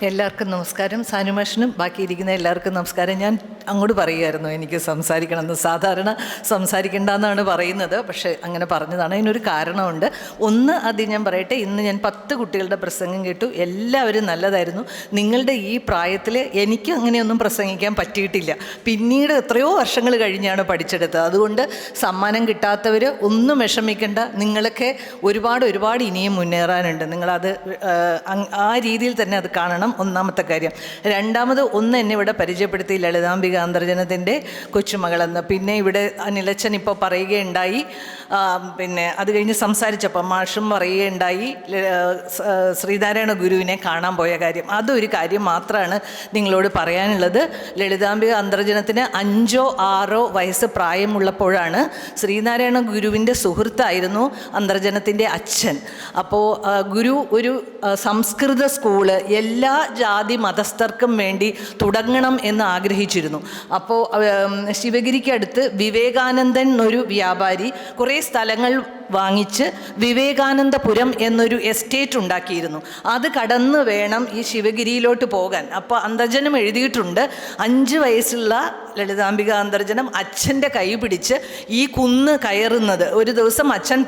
എല്ലാവർക്കും നമസ്കാരം. സാനുമാഷിനും ബാക്കിയിരിക്കുന്ന എല്ലാവർക്കും നമസ്കാരം. ഞാൻ അങ്ങോട്ട് പറയുമായിരുന്നു എനിക്ക് സംസാരിക്കണമെന്ന്. സാധാരണ സംസാരിക്കേണ്ടെന്നാണ് പറയുന്നത്, പക്ഷേ അങ്ങനെ പറഞ്ഞതാണ്. അതിനൊരു കാരണമുണ്ട്. ഒന്ന് ആദ്യം ഞാൻ പറയട്ടെ, ഇന്ന് ഞാൻ 10 കുട്ടികളുടെ പ്രസംഗം കേട്ടു. എല്ലാവരും നല്ലതായിരുന്നു. നിങ്ങളുടെ ഈ പ്രായത്തിൽ എനിക്ക് അങ്ങനെയൊന്നും പ്രസംഗിക്കാൻ പറ്റിയിട്ടില്ല. പിന്നീട് എത്രയോ വർഷങ്ങൾ കഴിഞ്ഞാണ് പഠിച്ചെടുത്തത്. അതുകൊണ്ട് സമ്മാനം കിട്ടാത്തവർ ഒന്നും വിഷമിക്കേണ്ട. നിങ്ങളൊക്കെ ഒരുപാട് ഇനിയും മുന്നേറാനുണ്ട്. നിങ്ങളത് ആ രീതിയിൽ തന്നെ അത് കാണണം. ഒന്നാമത്തെ കാര്യം. രണ്ടാമത്, എന്നെ ഇവിടെ പരിചയപ്പെടുത്തി ലളിതാംബിക അന്തർജനത്തിൻ്റെ കൊച്ചുമകളെന്ന്. പിന്നെ ഇവിടെ അനിലച്ചൻ ഇപ്പോൾ പറയുകയുണ്ടായി, പിന്നെ അത് കഴിഞ്ഞ് സംസാരിച്ചപ്പോൾ മാഷും പറയുകയുണ്ടായി ശ്രീനാരായണ ഗുരുവിനെ കാണാൻ പോയ കാര്യം. അതൊരു കാര്യം മാത്രമാണ് നിങ്ങളോട് പറയാനുള്ളത്. ലളിതാംബിക അന്തർജനത്തിന് 5-6 വയസ്സ് പ്രായമുള്ളപ്പോഴാണ് ശ്രീനാരായണ ഗുരുവിൻ്റെ സുഹൃത്തായിരുന്നു അന്തർജനത്തിൻ്റെ അച്ഛൻ. അപ്പോൾ ഗുരു ഒരു സംസ്കൃത സ്കൂള് എല്ലാ ജാതി മതസ്ഥർക്കും വേണ്ടി തുടങ്ങണം എന്ന് ആഗ്രഹിച്ചിരുന്നു. അപ്പോൾ ശിവഗിരിക്കടുത്ത് വിവേകാനന്ദൻ എന്നൊരു വ്യാപാരി കുറേ സ്ഥലങ്ങൾ വാങ്ങിച്ച് വിവേകാനന്ദപുരം എന്നൊരു എസ്റ്റേറ്റ് ഉണ്ടാക്കിയിരുന്നു. അത് കടന്ന് വേണം ഈ ശിവഗിരിയിലോട്ട് പോകാൻ. അപ്പോൾ അന്തർജനം എഴുതിയിട്ടുണ്ട്, 5 വയസ്സുള്ള ലളിതാംബിക അന്തർജനം അച്ഛൻ്റെ കൈ പിടിച്ച് ഈ കുന്ന് കയറുന്നത്. ഒരു ദിവസം അച്ഛൻ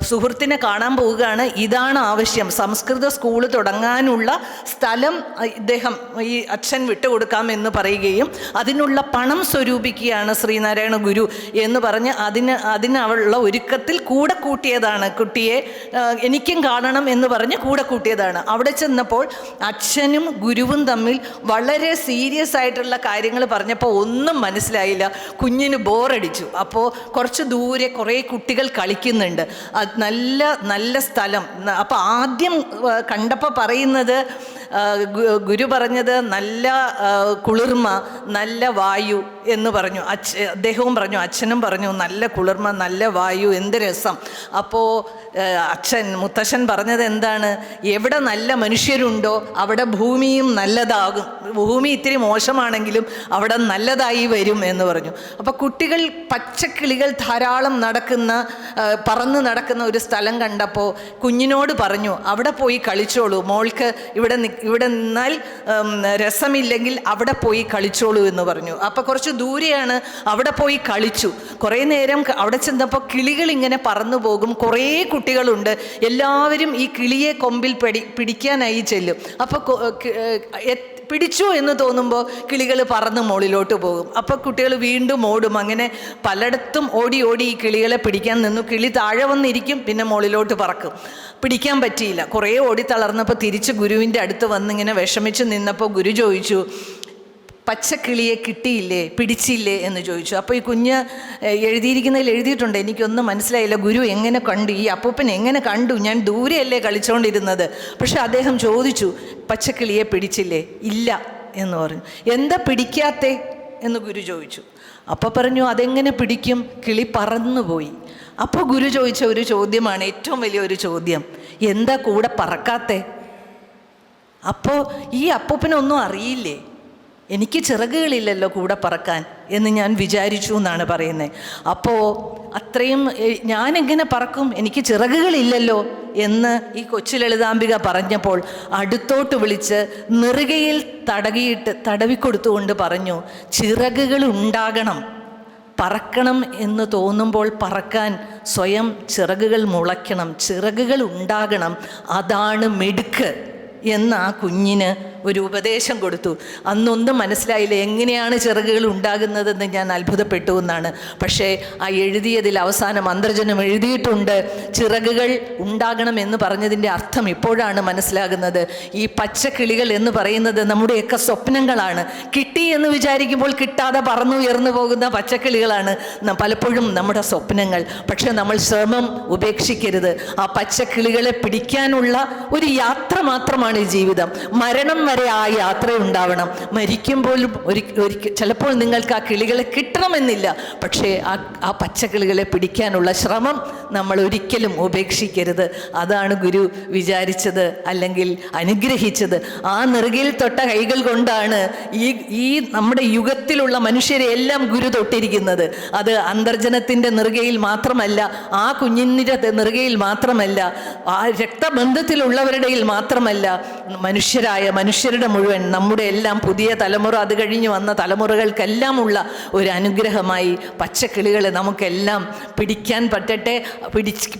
സുഹൃത്തിനെ കാണാൻ പോവുകയാണ്. ഇതാണ് ആവശ്യം, സംസ്കൃത സ്കൂൾ തുടങ്ങാനുള്ള സ്ഥലം ഇദ്ദേഹം ഈ അച്ഛൻ വിട്ടുകൊടുക്കാമെന്ന് പറയുകയും അതിനുള്ള പണം സ്വരൂപിക്കുകയാണ് ശ്രീനാരായണ ഗുരു എന്ന് പറഞ്ഞ് അതിനുള്ള ഒരുക്കത്തിൽ കൂടെ കൂട്ടിയതാണ്. കുട്ടിയെ എനിക്കും കാണണം എന്ന് പറഞ്ഞ് കൂടെ കൂട്ടിയതാണ്. അവിടെ ചെന്നപ്പോൾ അച്ഛനും ഗുരുവും തമ്മിൽ വളരെ സീരിയസ് ആയിട്ടുള്ള കാര്യങ്ങൾ പറഞ്ഞപ്പോൾ ഒന്നും മനസ്സിലായില്ല. കുഞ്ഞിന് ബോറടിച്ചു. അപ്പോൾ കുറച്ച് ദൂരെ കുറേ കുട്ടികൾ കളിക്കുന്നുണ്ട്. നല്ല സ്ഥലം. അപ്പോൾ ആദ്യം കണ്ടപ്പോൾ പറയുന്നത്, ഗുരു പറഞ്ഞത് നല്ല കുളിർമ, നല്ല വായു എന്ന് പറഞ്ഞു. അദ്ദേഹവും പറഞ്ഞു, അച്ഛനും പറഞ്ഞു നല്ല കുളിർമ, നല്ല വായു, എന്ത് രസം. അപ്പോൾ മുത്തശ്ശൻ പറഞ്ഞത് എന്താണ്, എവിടെ നല്ല മനുഷ്യരുണ്ടോ അവിടെ ഭൂമിയും നല്ലതാകും. ഭൂമി ഇത്തിരി മോശമാണെങ്കിലും അവിടെ നല്ലതായി വരും എന്ന് പറഞ്ഞു. അപ്പോൾ കുട്ടികൾ, പച്ചക്കിളികൾ ധാരാളം പറന്ന് നടക്കുന്ന ഒരു സ്ഥലം കണ്ടപ്പോൾ കുഞ്ഞിനോട് പറഞ്ഞു, അവിടെ പോയി കളിച്ചോളൂ, മോൾക്ക് ഇവിടെ നിന്നാൽ രസമില്ലെങ്കിൽ അവിടെ പോയി കളിച്ചോളൂ എന്ന് പറഞ്ഞു. അപ്പോൾ കുറച്ച് ദൂരെയാണ്, അവിടെ പോയി കളിച്ചു. കുറേ നേരം അവിടെ ചെന്നപ്പോൾ കിളികൾ ഇങ്ങനെ പറന്നു പോകും. കുറേ കുട്ടികളുണ്ട്. എല്ലാവരും ഈ കിളിയെ കൊമ്പിൽ പിടിക്കാനായി ചെല്ലും. അപ്പോൾ പിടിച്ചു എന്ന് തോന്നുമ്പോൾ കിളികൾ പറന്ന് മുകളിലോട്ട് പോകും. അപ്പോൾ കുട്ടികൾ വീണ്ടും ഓടും. അങ്ങനെ പലയിടത്തും ഓടി ഈ കിളികളെ പിടിക്കാൻ നിന്നു. കിളി താഴെ വന്നിരിക്കും, പിന്നെ മുകളിലോട്ട് പറക്കും. പിടിക്കാൻ പറ്റിയില്ല. കുറേ ഓടി തളർന്നപ്പോൾ തിരിച്ച് ഗുരുവിൻ്റെ അടുത്ത് വന്നിങ്ങനെ വിഷമിച്ച് നിന്നപ്പോൾ ഗുരു ചോദിച്ചു, പച്ചക്കിളിയെ കിട്ടിയില്ലേ, പിടിച്ചില്ലേ എന്ന് ചോദിച്ചു. അപ്പോൾ ഈ കുഞ്ഞ് എഴുതിയിരിക്കുന്നതിൽ എഴുതിയിട്ടുണ്ട്, എനിക്കൊന്നും മനസ്സിലായില്ല, ഗുരു എങ്ങനെ കണ്ടു, ഈ അപ്പൂപ്പൻ എങ്ങനെ കണ്ടു, ഞാൻ ദൂരെയല്ലേ കളിച്ചുകൊണ്ടിരുന്നത്. പക്ഷെ അദ്ദേഹം ചോദിച്ചു, പച്ചക്കിളിയെ പിടിച്ചില്ലേ? ഇല്ല എന്ന് പറഞ്ഞു. എന്താ പിടിക്കാത്തേ എന്ന് ഗുരു ചോദിച്ചു. അപ്പോൾ പറഞ്ഞു, അതെങ്ങനെ പിടിക്കും, കിളി പറന്നുപോയി. അപ്പോൾ ഗുരു ചോദിച്ച ഒരു ചോദ്യമാണ് ഏറ്റവും വലിയൊരു ചോദ്യം, എന്താ കൂടെ പറക്കാത്തേ? അപ്പോൾ ഈ അപ്പൂപ്പനൊന്നും അറിയില്ലേ, എനിക്ക് ചിറകുകളില്ലല്ലോ കൂടെ പറക്കാൻ എന്ന് ഞാൻ വിചാരിച്ചു എന്നാണ് പറയുന്നത്. അപ്പോൾ അത്രയും ഞാനെങ്ങനെ പറക്കും, എനിക്ക് ചിറകുകളില്ലല്ലോ എന്ന് ഈ കൊച്ചു ലളിതാംബിക പറഞ്ഞപ്പോൾ അടുത്തോട്ട് വിളിച്ച് നെറുകയിൽ തടവിക്കൊടുത്തുകൊണ്ട് പറഞ്ഞു, ചിറകുകൾ ഉണ്ടാകണം, പറക്കണം എന്ന് തോന്നുമ്പോൾ പറക്കാൻ സ്വയം ചിറകുകൾ മുളയ്ക്കണം, ചിറകുകൾ ഉണ്ടാകണം, അതാണ് മിടുക്ക് എന്ന് ആ കുഞ്ഞിന് ഒരു ഉപദേശം കൊടുത്തു. അന്നൊന്നും മനസ്സിലായില്ല എങ്ങനെയാണ് ചിറകുകൾ ഉണ്ടാകുന്നതെന്ന് ഞാൻ അത്ഭുതപ്പെട്ടു എന്നാണ്. പക്ഷേ ആ എഴുതിയതിൽ അവസാനം അന്തർജനം എഴുതിയിട്ടുണ്ട്, ചിറകുകൾ ഉണ്ടാകണമെന്ന് പറഞ്ഞതിൻ്റെ അർത്ഥം ഇപ്പോഴാണ് മനസ്സിലാകുന്നത്. ഈ പച്ചക്കിളികൾ എന്ന് പറയുന്നത് നമ്മുടെയൊക്കെ സ്വപ്നങ്ങളാണ്. കിട്ടി എന്ന് വിചാരിക്കുമ്പോൾ കിട്ടാതെ പറന്നുയർന്നു പോകുന്ന പച്ചക്കിളികളാണ് പലപ്പോഴും നമ്മുടെ സ്വപ്നങ്ങൾ. പക്ഷെ നമ്മൾ ശ്രമം ഉപേക്ഷിക്കരുത്. ആ പച്ചക്കിളികളെ പിടിക്കാനുള്ള ഒരു യാത്ര മാത്രമാണ് ഈ ജീവിതം. മരണം വരെ ആ യാത്ര ഉണ്ടാവണം. മരിക്കുമ്പോഴും ചിലപ്പോൾ നിങ്ങൾക്ക് ആ കിളികളെ കിട്ടണമെന്നില്ല, പക്ഷേ ആ പച്ചക്കിളികളെ പിടിക്കാനുള്ള ശ്രമം നമ്മൾ ഒരിക്കലും ഉപേക്ഷിക്കരുത്. അതാണ് ഗുരു വിചാരിച്ചത്, അല്ലെങ്കിൽ അനുഗ്രഹിച്ചത്. ആ നെറുകയിൽ തൊട്ട കൈകൾ കൊണ്ടാണ് ഈ നമ്മുടെ യുഗത്തിലുള്ള മനുഷ്യരെ എല്ലാം ഗുരു തൊട്ടിരിക്കുന്നത്. അത് അന്തർജനത്തിൻ്റെ നെറുകയിൽ മാത്രമല്ല, ആ കുഞ്ഞിൻ്റെ നെറുകയിൽ മാത്രമല്ല, ആ രക്തബന്ധത്തിലുള്ളവരുടെയിൽ മാത്രമല്ല, മനുഷ്യരുടെ മുഴുവൻ, നമ്മുടെ എല്ലാം പുതിയ തലമുറ, അത് കഴിഞ്ഞ് വന്ന തലമുറകൾക്കെല്ലാം ഉള്ള ഒരു അനുഗ്രഹമായി പച്ചക്കിളികളെ നമുക്കെല്ലാം പിടിക്കാൻ പറ്റട്ടെ.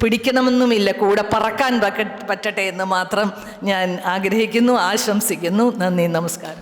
പിടിക്കണമെന്നുമില്ല, കൂടെ പറക്കാൻ പറ്റട്ടെ എന്ന് മാത്രം ഞാൻ ആഗ്രഹിക്കുന്നു, ആശംസിക്കുന്നു. നന്ദി, നമസ്കാരം.